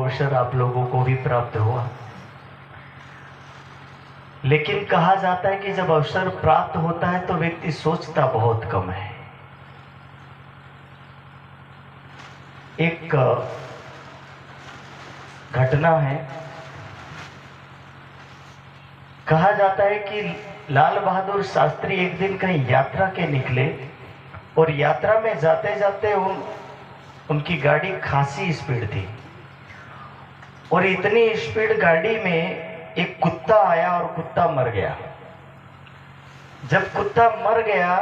अवसर आप लोगों को भी प्राप्त हुआ। लेकिन कहा जाता है कि जब अवसर प्राप्त होता है तो व्यक्ति सोचता बहुत कम है। एक घटना है, कहा जाता है कि लाल बहादुर शास्त्री एक दिन कहीं यात्रा के निकले और यात्रा में जाते जाते उनकी गाड़ी खासी स्पीड थी और इतनी स्पीड गाड़ी में एक कुत्ता आया और कुत्ता मर गया। जब कुत्ता मर गया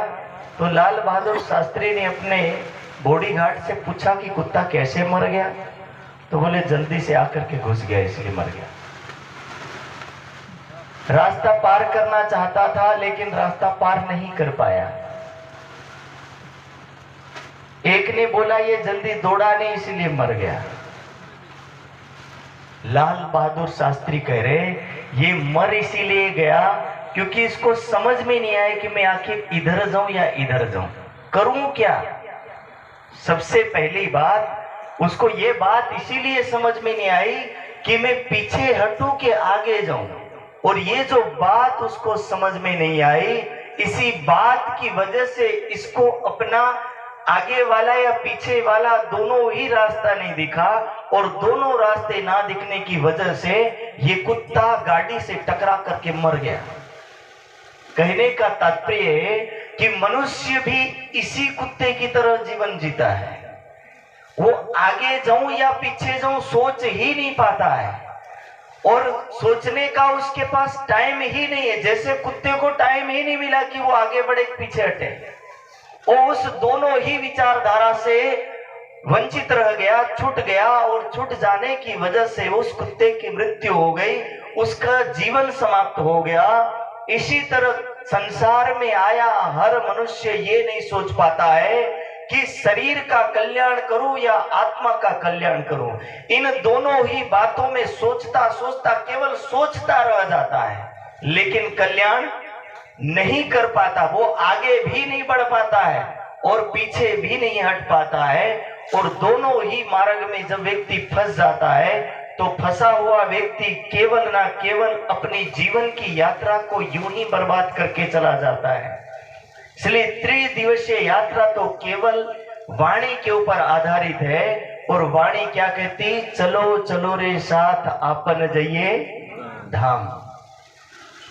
तो लाल बहादुर शास्त्री ने अपने बॉडी गार्ड से पूछा कि कुत्ता कैसे मर गया, तो बोले जल्दी से आकर के घुस गया इसलिए मर गया। रास्ता पार करना चाहता था लेकिन रास्ता पार नहीं कर पाया। एक ने बोला ये जल्दी दौड़ा नहीं इसलिए मर गया। लाल बहादुर शास्त्री कह रहे ये मर इसीलिए गया क्योंकि इसको समझ में नहीं आया कि मैं आखिर इधर जाऊं या इधर जाऊं, करूं क्या। सबसे पहली बात उसको ये बात इसीलिए समझ में नहीं आई कि मैं पीछे हटूं कि आगे जाऊं, और ये जो बात उसको समझ में नहीं आई, इसी बात की वजह से इसको अपना आगे वाला या पीछे वाला दोनों ही रास्ता नहीं दिखा, और दोनों रास्ते ना दिखने की वजह से ये कुत्ता गाड़ी से टकरा करके मर गया। कहने का तात्पर्य है कि मनुष्य भी इसी कुत्ते की तरह जीवन जीता है। वो आगे जाऊं या पीछे जाऊं सोच ही नहीं पाता है, और सोचने का उसके पास टाइम ही नहीं है। जैसे कुत्ते को टाइम ही नहीं मिला कि वो आगे बढ़े पीछे हटे, वो उस दोनों ही विचारधारा से वंचित रह गया, छूट गया, और छूट जाने की वजह से उस कुत्ते की मृत्यु हो गई, उसका जीवन समाप्त हो गया। इसी तरह संसार में आया हर मनुष्य ये नहीं सोच पाता है कि शरीर का कल्याण करूं या आत्मा का कल्याण करूं। इन दोनों ही बातों में सोचता सोचता केवल सोचता रह जाता है, लेकिन कल्याण नहीं कर पाता। वो आगे भी नहीं बढ़ पाता है और पीछे भी नहीं हट पाता है, और दोनों ही मार्ग में जब व्यक्ति फंस जाता है तो फंसा हुआ व्यक्ति केवल ना केवल अपनी जीवन की यात्रा को यूं ही बर्बाद करके चला जाता है। इसलिए त्रिदिवसीय यात्रा तो केवल वाणी के ऊपर आधारित है, और वाणी क्या कहती, चलो चलो रे साथ आपन जाइए धाम।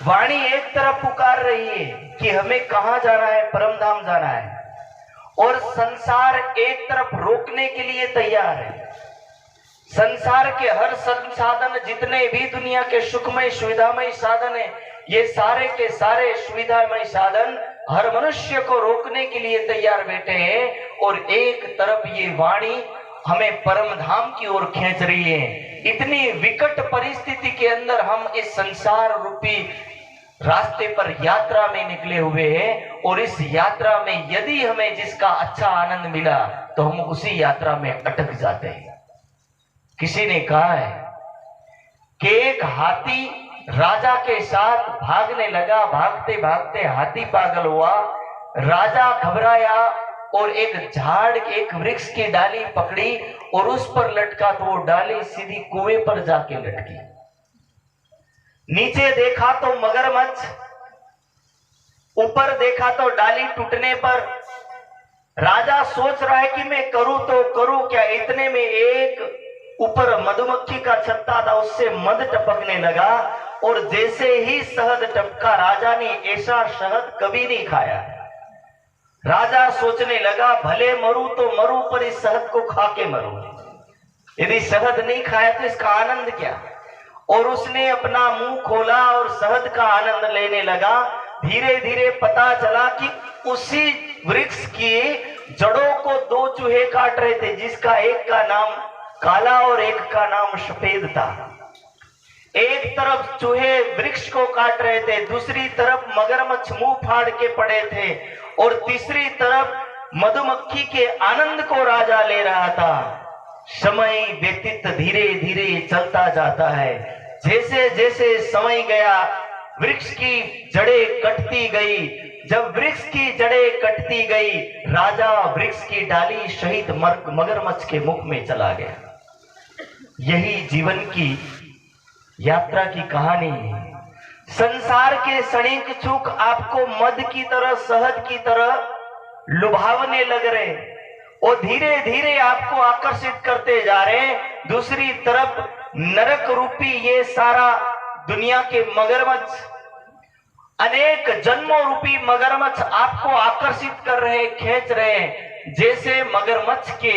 वाणी एक तरफ पुकार रही है कि हमें कहां जाना है, परम धाम जाना है, और संसार एक तरफ रोकने के लिए तैयार है। संसार के हर संसाधन जितने भी दुनिया के सुखमय सुविधामय साधन है, ये सारे के सारे सुविधामय साधन हर मनुष्य को रोकने के लिए तैयार बैठे हैं, और एक तरफ ये वाणी हमें परम धाम की ओर खींच रही है। इतनी विकट परिस्थिति के अंदर हम इस संसार रूपी रास्ते पर यात्रा में निकले हुए हैं, और इस यात्रा में यदि हमें जिसका अच्छा आनंद मिला तो हम उसी यात्रा में अटक जाते हैं। किसी ने कहा है कि एक हाथी राजा के साथ भागने लगा, भागते भागते हाथी पागल हुआ, राजा घबराया और एक झाड़ एक वृक्ष की डाली पकड़ी और उस पर लटका, तो वो डाली सीधी कुएं पर जाके लटकी। नीचे देखा तो मगरमच्छ, ऊपर देखा तो डाली टूटने पर। राजा सोच रहा है कि मैं करूं तो करूं क्या। इतने में एक ऊपर मधुमक्खी का छत्ता था, उससे मध टपकने लगा, और जैसे ही शहद टपका, राजा ने ऐसा शहद कभी नहीं खाया। राजा सोचने लगा भले मरूं तो मरूं, पर इस शहद को खा के मरूं। यदि शहद नहीं खाया तो इसका आनंद क्या। और उसने अपना मुंह खोला और शहद का आनंद लेने लगा। धीरे धीरे पता चला कि उसी वृक्ष की जड़ों को दो चूहे काट रहे थे, जिसका एक का नाम काला और एक का नाम सफेद था। एक तरफ चूहे वृक्ष को काट रहे थे, दूसरी तरफ मगरमच्छ मुंह फाड़ के पड़े थे, और तीसरी तरफ मधुमक्खी के आनंद को राजा ले रहा था। समय व्यतीत धीरे धीरे चलता जाता है। जैसे जैसे समय गया वृक्ष की जड़ें कटती गई। जब वृक्ष की जड़ें कटती गई, राजा वृक्ष की डाली सहित मगरमच्छ के मुख में चला गया। यही जीवन की यात्रा की कहानी है। संसार के क्षणिक सुख आपको मद की तरह, शहद की तरह लुभावने लग रहे और धीरे धीरे आपको आकर्षित करते जा रहे। दूसरी तरफ नरक रूपी ये सारा दुनिया के मगरमच्छ, अनेक जन्मों रूपी मगरमच्छ आपको आकर्षित कर रहे, खींच रहे। जैसे मगरमच्छ के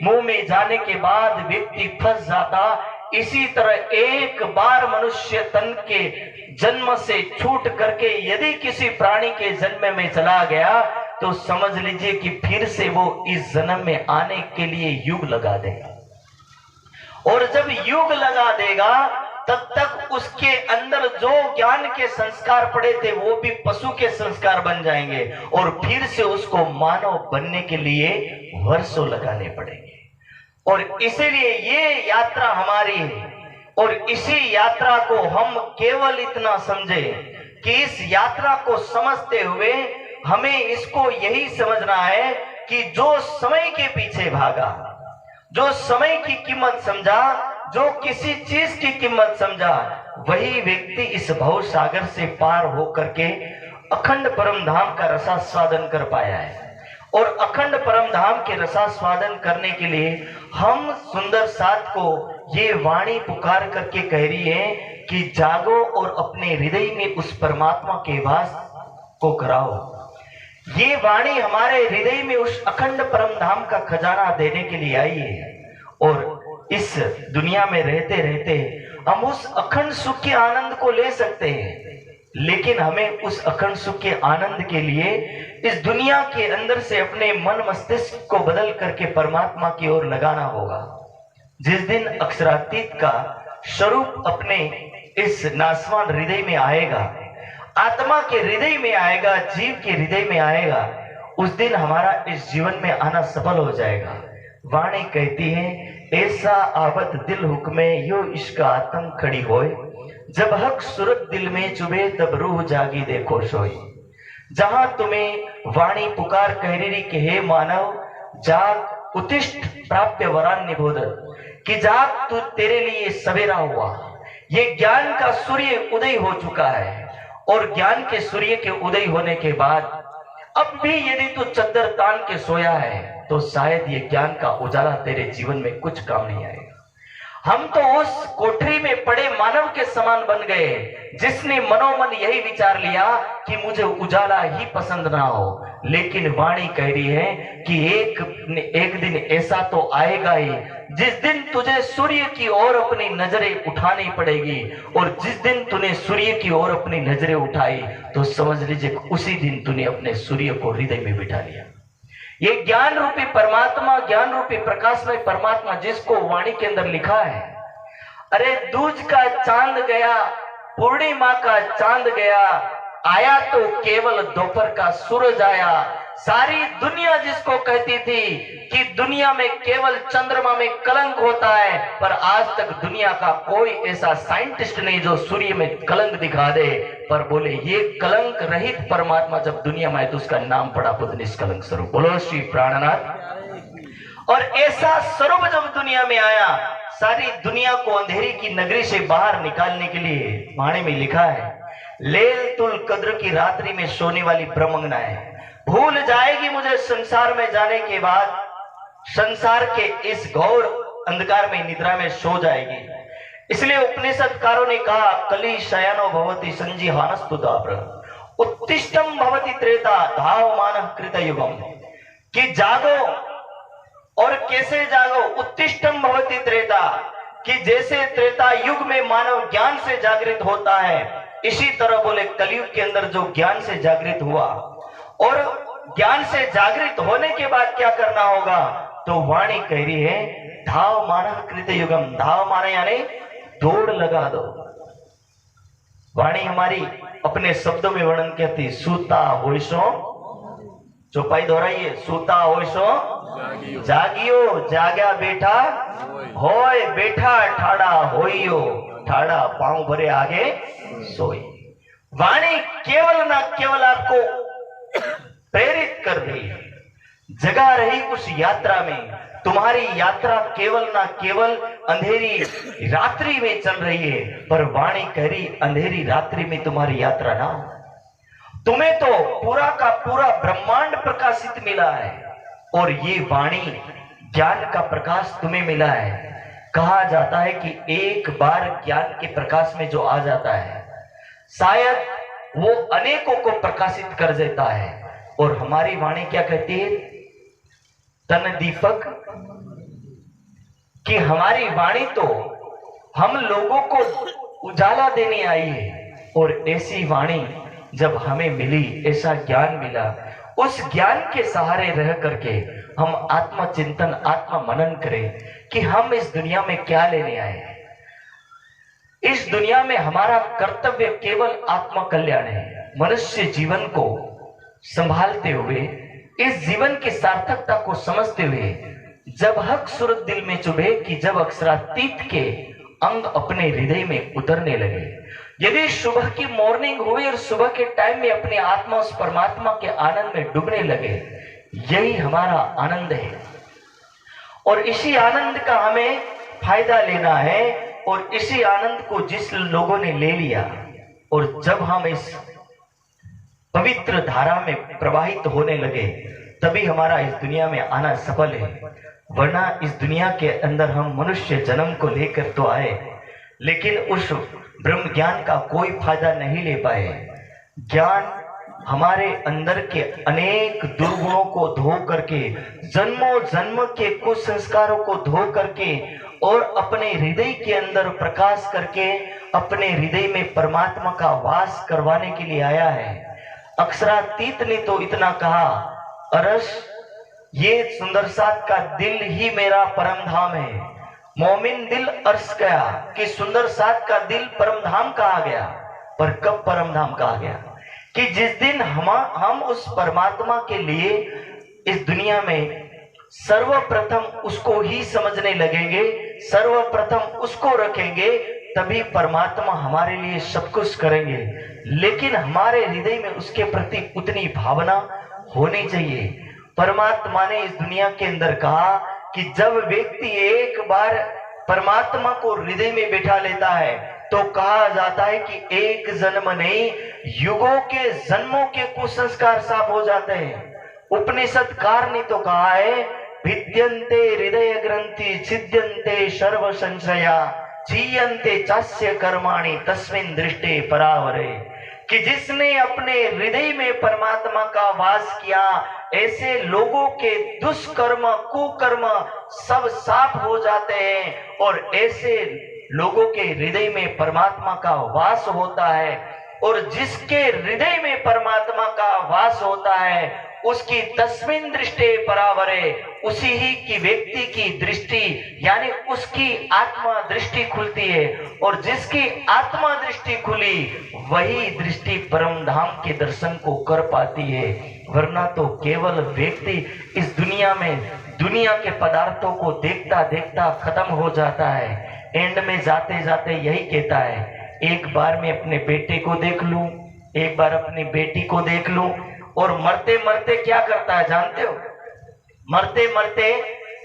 मुंह में जाने के बाद व्यक्ति फंस जाता, इसी तरह एक बार मनुष्य तन के जन्म से छूट करके यदि किसी प्राणी के जन्म में चला गया तो समझ लीजिए कि फिर से वो इस जन्म में आने के लिए युग लगा देगा। और जब युग लगा देगा तब तक उसके अंदर जो ज्ञान के संस्कार पड़े थे वो भी पशु के संस्कार बन जाएंगे और फिर से उसको मानव बनने के लिए वर्षों लगाने पड़ेंगे। और इसीलिए ये यात्रा हमारी है और इसी यात्रा को हम केवल इतना समझे कि इस यात्रा को समझते हुए हमें इसको यही समझना है कि जो समय के पीछे भागा, जो समय की कीमत समझा, जो किसी चीज की कीमत समझा, वही व्यक्ति इस भव सागर से पार होकर के अखंड परम धाम का रसास्वादन कर पाया है। और अखंड परम धाम के रसास्वादन करने के लिए हम सुंदर साथ को ये वाणी पुकार करके कह रही है कि जागो और अपने हृदय में उस परमात्मा के वास को कराओ। ये वाणी हमारे हृदय में उस अखंड परम धाम का खजाना देने के लिए आई है। और इस दुनिया में रहते रहते हम उस अखंड सुख के आनंद को ले सकते हैं, लेकिन हमें उस अखंड सुख के आनंद के लिए इस दुनिया के अंदर से अपने मन मस्तिष्क को बदल करके परमात्मा की ओर लगाना होगा। जिस दिन अक्षरातीत का स्वरूप अपने इस नासवान हृदय में आएगा, आत्मा के हृदय में आएगा, जीव के हृदय में आएगा, उस दिन हमारा इस जीवन में आना सफल हो जाएगा। वाणी कहती है, ऐसा आवत दिल हुक्मे यो इश्क आत्म खड़ी होए, जब हक सूरत दिल में चुभे तब रूह जागी देखो सोई। जहां तुम्हें वाणी पुकार कह रही कि हे मानव जाग, उत्तिष्ठ प्राप्य वरान्य बोधन, कि जाग तू, तेरे लिए सवेरा हुआ। ये ज्ञान का सूर्य उदय हो चुका है और ज्ञान के सूर्य के उदय होने के बाद अब भी यदि तू चद्दर तान के सोया है तो शायद ये ज्ञान का उजाला तेरे जीवन में कुछ काम नहीं आएगा। हम तो उस कोठरी में पड़े मानव के समान बन गए जिसने मनोमन यही विचार लिया कि मुझे उजाला ही पसंद ना हो। लेकिन वाणी कह रही है कि एक दिन ऐसा तो आएगा ही जिस दिन तुझे सूर्य की ओर अपनी नजरें उठानी पड़ेगी, और जिस दिन तूने सूर्य की ओर अपनी नजरें उठाई तो समझ लीजिए उसी दिन तूने अपने सूर्य को हृदय में बिठा लिया। ये ज्ञान रूपी परमात्मा, ज्ञान रूपी प्रकाशमय परमात्मा जिसको वाणी के अंदर लिखा है, अरे दूज का चांद गया, पूर्णिमा का चांद गया, आया तो केवल दोपहर का सूरज आया। सारी दुनिया जिसको कहती थी कि दुनिया में केवल चंद्रमा में कलंक होता है, पर आज तक दुनिया का कोई ऐसा साइंटिस्ट नहीं जो सूर्य में कलंक दिखा दे, पर बोले ये कलंक रहित परमात्मा जब दुनिया में आए तो उसका नाम पड़ा बुद्ध निष्कलंक स्वरूप। बोलो श्री प्राणनाथ। और ऐसा स्वरूप जब दुनिया में आया, सारी दुनिया को अंधेरी की नगरी से बाहर निकालने के लिए वाणी में लिखा है, लैलतुल कद्र की रात्रि में सोने वाली ब्रह्मंगनाएं भूल जाएगी मुझे संसार में जाने के बाद, संसार के इस घोर अंधकार में निद्रा में सो जाएगी। इसलिए उपनिषदकारों ने कहा, कली शयनो भवति संजीहानस्तु दाब्र, उत्तिष्ठम भवति त्रेता धावमानः कृतयुगम, कि जागो। और कैसे जागो? उत्तिष्ठम भवति त्रेता, कि जैसे त्रेता युग में मानव ज्ञान से जागृत होता है, इसी तरह बोले कलयुग के अंदर जो ज्ञान से जागृत हुआ, और ज्ञान से जागृत होने के बाद क्या करना होगा? तो वाणी कह रही है, धाव मानः कृतयुगम। धाव माने यानी दौड़ लगा दो। वाणी हमारी अपने शब्दों में वर्णन कहती, सूता होइसो, चौपाई दोहराइए, सूता होइसो जागियो, जाग्या बेटा होय, बैठा ठाड़ा होइयो, ठाड़ा पांव भरे आगे सोई। वाणी केवल ना केवल आपको प्रेरित कर रही है, जगा रही उस यात्रा में। तुम्हारी यात्रा केवल ना केवल अंधेरी रात्रि में चल रही है, पर वाणी कह रही अंधेरी रात्रि में तुम्हारी यात्रा ना हो। तुम्हें तो पूरा का पूरा ब्रह्मांड प्रकाशित मिला है, और ये वाणी ज्ञान का प्रकाश तुम्हें मिला है। कहा जाता है कि एक बार ज्ञान के प्रकाश में जो आ जाता है, शायद वो अनेकों को प्रकाशित कर देता है। और हमारी वाणी क्या कहती है? तन दीपक, कि हमारी वाणी तो हम लोगों को उजाला देने आई है। और ऐसी वाणी जब हमें मिली, ऐसा ज्ञान मिला, उस ज्ञान के सहारे रह करके हम आत्मचिंतन, आत्मा मनन करें कि हम इस दुनिया में क्या लेने आए हैं। इस दुनिया में हमारा कर्तव्य केवल आत्म कल्याण है। मनुष्य जीवन को संभालते हुए, इस जीवन की सार्थकता को समझते हुए, जब हक सूरत दिल में चुभे कि जब अक्षरातीत के अंग अपने हृदय में उतरने लगे। यदि सुबह की मॉर्निंग हुई और सुबह के टाइम में अपने आत्मा उस परमात्मा के आनंद में डूबने लगे, यही हमारा आनंद है। और इसी आनंद का हमें फायदा लेना है। और इसी आनंद को जिस लोगों ने ले लिया, और जब हम इस पवित्र धारा में प्रवाहित होने लगे, तभी हमारा इस दुनिया में आना सफल है। वरना इस दुनिया के अंदर हम मनुष्य जन्म को लेकर तो आए, लेकिन उस ब्रह्म ज्ञान का कोई फायदा नहीं ले पाए। ज्ञान हमारे अंदर के अनेक दुर्गुणों को धो करके, जन्मों जन्म के कुसंस्कारों को धो करके, और अपने हृदय के अंदर प्रकाश करके अपने हृदय में परमात्मा का वास करवाने के लिए आया है। अक्षरातीत ने तो इतना कहा, अरस ये सुंदर साथ का दिल ही मेरा परम धाम है। मोमिन दिल अर्श गया कि सुंदर साथ का दिल परम धाम कहा गया। पर कब परम धाम कहा गया? कि जिस दिन हम उस परमात्मा के लिए इस दुनिया में सर्वप्रथम उसको ही समझने लगेंगे, सर्वप्रथम उसको रखेंगे, तभी परमात्मा हमारे लिए सब कुछ करेंगे। लेकिन हमारे हृदय में उसके प्रति उतनी भावना होनी चाहिए। परमात्मा ने इस दुनिया के अंदर कहा कि जब व्यक्ति एक बार परमात्मा को हृदय में बैठा लेता है, तो कहा जाता है कि एक जन्म नहीं, युगों के जन्मों के कुसंस्कार साफ हो जाते हैं। उपनिषदकार ने तो कहा है, भिद्यन्ते हृदय ग्रंथि छिद्यन्ते सर्व संशया चीयन्ते चास्य कर्माणि तस्मिन् दृष्टे परावरे। कि जिसने अपने हृदय में परमात्मा का वास किया, ऐसे लोगों के दुष्कर्म कुकर्म सब साफ हो जाते हैं। और ऐसे लोगों के हृदय में परमात्मा का वास होता है। और जिसके हृदय में परमात्मा का वास होता है, उसकी तस्मिन् दृष्टि परावरे, उसी ही की व्यक्ति की दृष्टि यानी उसकी आत्मा दृष्टि खुलती है। और जिसकी आत्मा दृष्टि खुली, वही दृष्टि परम धाम के दर्शन को कर पाती है। वरना तो केवल व्यक्ति इस दुनिया में दुनिया के पदार्थों को देखता देखता खत्म हो जाता है। एंड में जाते जाते यही कहता है, एक बार मैं अपने बेटे को देख लूं, एक बार अपनी बेटी को देख लूं। और मरते मरते क्या करता है जानते हो? मरते मरते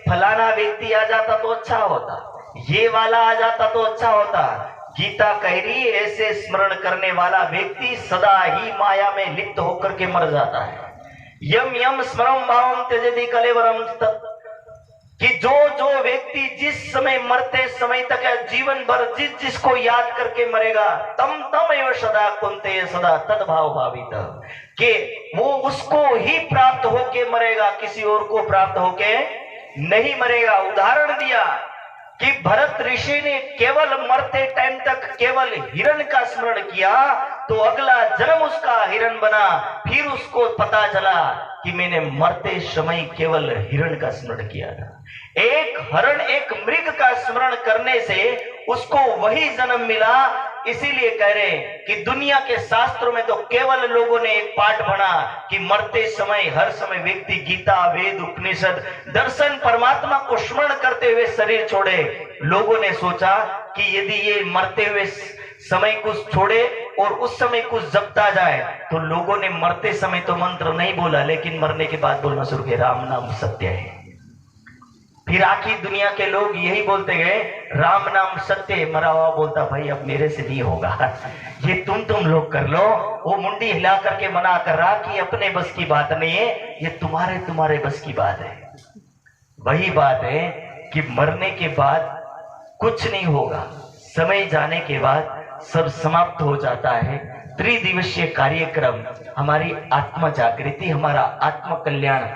फलाना व्यक्ति आ जाता तो अच्छा होता, ये वाला आ जाता तो अच्छा होता। गीता कह रही, ऐसे स्मरण करने वाला व्यक्ति सदा ही माया में लिप्त होकर के मर जाता है। यम यम स्मरम भावम त्यजति कलेवरम तत्, कि जो जो व्यक्ति जिस समय मरते समय तक या जीवन भर जिस जिसको याद करके मरेगा, तम तम एवं सदा कुंते सदा तद्भाव भावित, कि वो उसको ही प्राप्त होके मरेगा, किसी और को प्राप्त होके नहीं मरेगा। उदाहरण दिया कि भरत ऋषि ने केवल मरते टाइम तक केवल हिरण का स्मरण किया, तो अगला जन्म उसका हिरण बना। फिर उसको पता चला कि मैंने मरते समय केवल हिरण का स्मरण किया था। एक हरण एक मृग का स्मरण करने से उसको वही जन्म मिला। इसीलिए कह रहे कि दुनिया के शास्त्रों में तो केवल लोगों ने एक पाठ पढ़ा कि मरते समय हर समय व्यक्ति गीता वेद उपनिषद दर्शन परमात्मा को स्मरण करते हुए शरीर छोड़े। लोगों ने सोचा कि यदि ये मरते हुए समय को छोड़े और उस समय कुछ जपता जाए। तो लोगों ने मरते समय तो मंत्र नहीं बोला, लेकिन मरने के बाद बोलना शुरू किया, राम नाम सत्य है। फिर आखिर दुनिया के लोग यही बोलते गए, राम नाम सत्य है। मरा हुआ बोलता, भाई अब मेरे से नहीं होगा, ये तुम लोग कर लो। वो मुंडी हिला करके मना कर रहा कि अपने बस की बात नहीं है, ये तुम्हारे बस की बात है। वही बात है कि मरने के बाद कुछ नहीं होगा, समय जाने के बाद सब समाप्त हो जाता है। त्रिदिवसीय कार्यक्रम हमारी आत्म जागृति, हमारा आत्म कल्याण,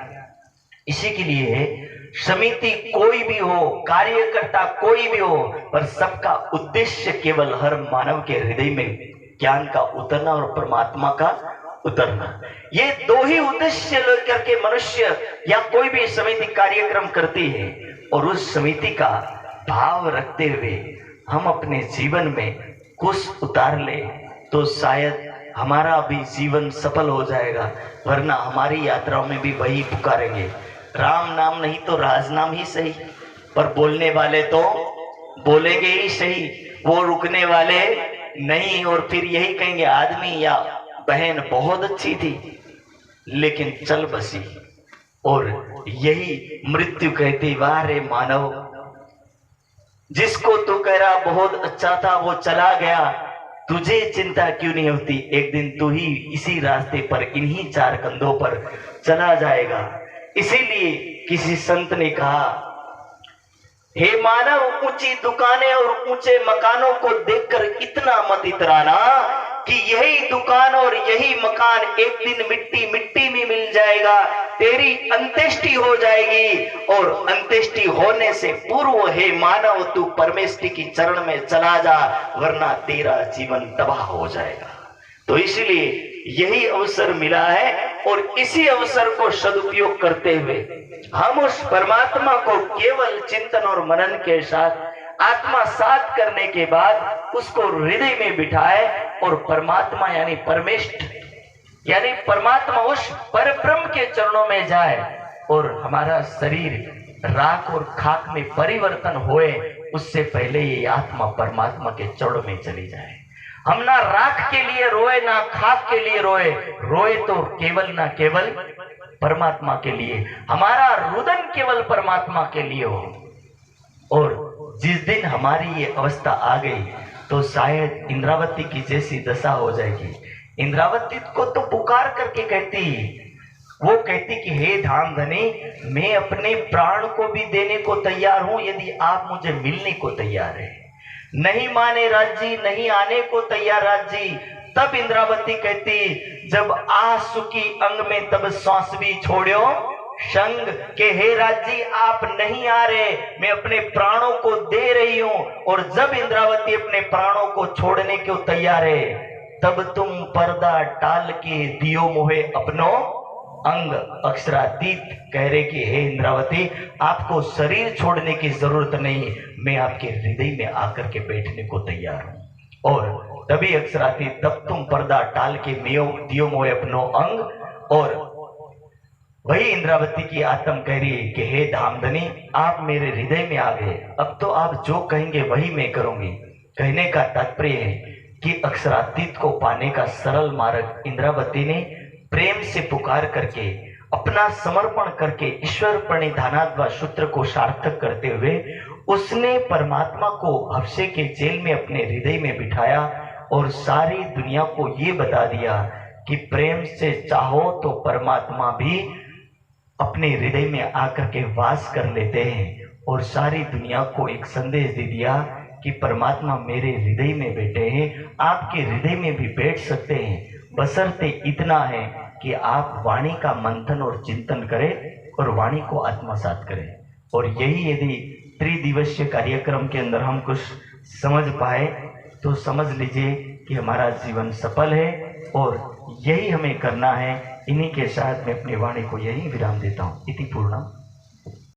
इसी के लिए है। समिति कोई भी हो, कार्यकर्ता कोई भी हो, पर सबका उद्देश्य केवल हर मानव के हृदय में ज्ञान का उतरना और परमात्मा का उतरना। ये दो ही उद्देश्य लेकर के मनुष्य या कोई भी समिति कार्यक्रम करती है। और उस समिति का भाव रखते हुए हम अपने जीवन में कुछ उतार ले तो शायद हमारा भी जीवन सफल हो जाएगा। वरना हमारी यात्राओं में भी वही पुकारेंगे, राम नाम नहीं तो राज नाम ही सही। पर बोलने वाले तो बोलेंगे ही सही, वो रुकने वाले नहीं। और फिर यही कहेंगे, आदमी या बहन बहुत अच्छी थी लेकिन चल बसी। और यही मृत्यु कहती, वाह रे मानव, जिसको तू कह रहा बहुत अच्छा था वो चला गया, तुझे चिंता क्यों नहीं होती? एक दिन तू ही इसी रास्ते पर, इन्हीं चार कंधों पर चला जाएगा। इसीलिए किसी संत ने कहा, हे मानव, ऊंची दुकानें और ऊंचे मकानों को देखकर इतना मत इतराना कि यही दुकान और यही मकान एक दिन मिट्टी मिट्टी में मिल जाएगा, तेरी अंत्येष्टि हो जाएगी। और अंत्येष्टि होने से पूर्व हे मानव, तू परमेष्टि की चरण में चला जा, वरना तेरा जीवन तबाह हो जाएगा। तो इसलिए यही अवसर मिला है और इसी अवसर को सदुपयोग करते हुए हम उस परमात्मा को केवल चिंतन और मनन के साथ आत्मा साथ करने के बाद उसको हृदय में बिठाए और परमात्मा यानी परमेष्ठ यानी परमात्मा उस परब्रह्म के चरणों में जाए और हमारा शरीर राख और खाक में परिवर्तन होए, उससे पहले ये आत्मा परमात्मा के चरणों में चली जाए। हम ना राख के लिए रोए ना खाक के लिए रोए, रोए तो केवल ना केवल परमात्मा के लिए, हमारा रुदन केवल परमात्मा के लिए हो। और जिस दिन हमारी ये अवस्था आ गई तो शायद इंद्रावती की जैसी दशा हो जाएगी। इंद्रावती को तो पुकार करके कहती, वो कहती कि हे धामधनी, मैं अपने प्राण को भी देने को तैयार हूं यदि आप मुझे मिलने को तैयार है। नहीं माने राज्य, नहीं आने को तैयार राज्य। तब इंद्रावती कहती, जब आ सुखी अंग में तब श्वास भी छोड़ो संग के, हे राज्य आप नहीं आ रहे, मैं अपने प्राणों को दे रही हूं। और जब इंद्रावती अपने प्राणों को छोड़ने को तैयार है, तब तुम पर्दा टाल के दियो मोहे अपनो अंग। अक्षरातीत कह रहे कि हे इंद्रावती, आपको शरीर छोड़ने की जरूरत नहीं, मैं आपके हृदय में आकर के बैठने को तैयार हूं। और तभी अक्षरातीत, तब तुम पर्दा टाल के दियो मोहे अपनो अंग। और वही इंद्रावती की आत्म कह रही है कि हे धामधनी, आप मेरे हृदय में आ गए, अब तो आप जो कहेंगे वही मैं करूंगी। कहने का तात्पर्य है कि अक्षरातीत को पाने का सरल मार्ग इंद्रावती ने प्रेम से पुकार करके, अपना समर्पण करके, ईश्वर प्रणिधानाद्वा सूत्र को सार्थक करते हुए उसने परमात्मा को हफ्से के जेल में अपने हृदय में बिठाया और सारी दुनिया को ये बता दिया कि प्रेम से चाहो तो परमात्मा भी अपने हृदय में आकर के वास कर लेते हैं। और सारी दुनिया को एक संदेश दे दिया कि परमात्मा मेरे हृदय में बैठे हैं, आपके हृदय में भी बैठ सकते हैं, बशर्ते इतना है कि आप वाणी का मंथन और चिंतन करें और वाणी को आत्मसात करें। और यही यदि त्रिदिवसीय कार्यक्रम के अंदर हम कुछ समझ पाए तो समझ लीजिए कि हमारा जीवन सफल है और यही हमें करना है। इन्हीं के साथ मैं अपनी वाणी को यही विराम देता हूँ। इति पूर्णम।